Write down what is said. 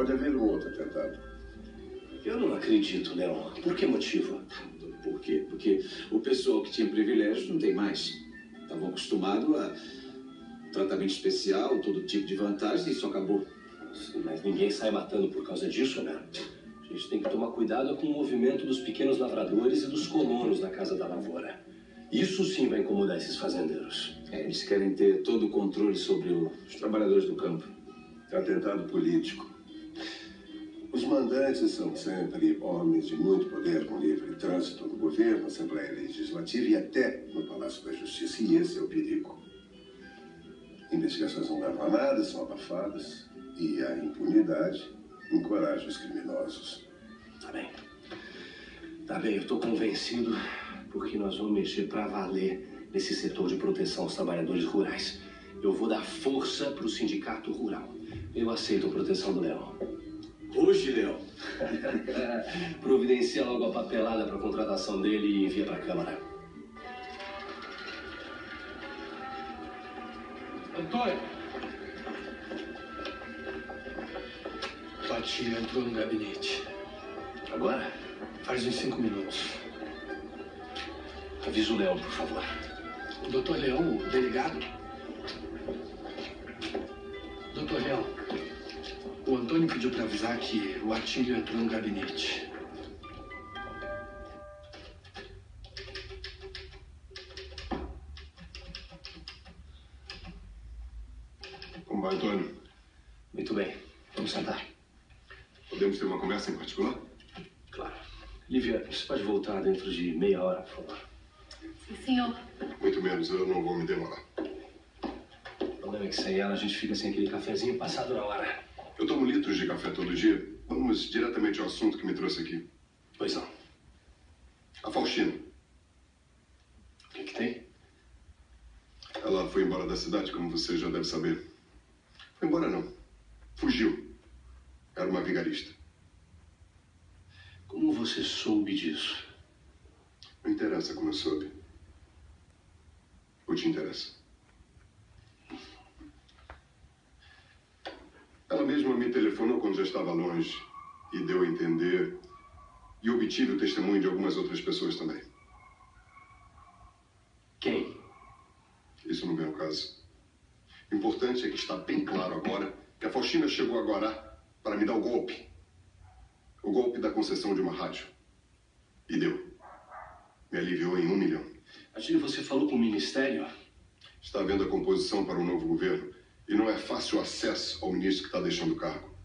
pode haver um outro atentado. Eu não acredito, Leon. Por que motivo? Por quê? Porque o pessoal que tinha privilégios não tem mais. Estavam acostumados a tratamento especial, todo tipo de vantagem, e isso acabou. Sim, mas ninguém sai matando por causa disso, né? A gente tem que tomar cuidado com o movimento dos pequenos lavradores e dos colonos na Casa da Lavoura. Isso sim vai incomodar esses fazendeiros. Eles querem ter todo o controle sobre os trabalhadores do campo. Atentado político. Os mandantes são sempre homens de muito poder com livre trânsito no governo, na Assembleia Legislativa e até no Palácio da Justiça. E esse é o perigo. Investigações não levam a nada, são abafadas. E a impunidade encoraja os criminosos. Tá bem. Tá bem, eu tô convencido porque nós vamos mexer pra valer nesse setor de proteção aos trabalhadores rurais. Eu vou dar força pro sindicato rural. Eu aceito a proteção do Leão. Hoje, Leão. Providencia logo a papelada para a contratação dele e envia para a Câmara. Antônio! O Atílio entrou no gabinete. Agora? Faz uns 5 minutos. Avisa o Leão, por favor. O doutor Leão, o delegado? Doutor Leão, o Antônio pediu para avisar que o Atílio entrou no gabinete. Como vai, Antônio? Muito bem. Vamos sentar. Podemos ter uma conversa em particular? Claro. Lívia, você pode voltar dentro de meia hora, por favor? Sim, senhor. Muito menos, eu não vou me demorar. O problema é que sem ela a gente fica sem aquele cafezinho passado na hora. Eu tomo litros de café todo dia. Vamos diretamente ao assunto que me trouxe aqui. Pois não. A Faustina. O que tem? Ela foi embora da cidade, como você já deve saber. Foi embora não. Fugiu. Era uma vigarista. Como você soube disso? Não interessa como eu soube. O que te interessa? Ela mesma me telefonou quando já estava longe e deu a entender e obtive o testemunho de algumas outras pessoas também. Quem? Isso não vem ao caso. O importante é que está bem claro agora que a Faustina chegou agora para me dar o golpe. O golpe da concessão de uma rádio. E deu. Me aliviou em 1 milhão. Atílio, você falou com o Ministério? Está havendo a composição para um novo governo e não é fácil acesso ao ministro que está deixando o cargo.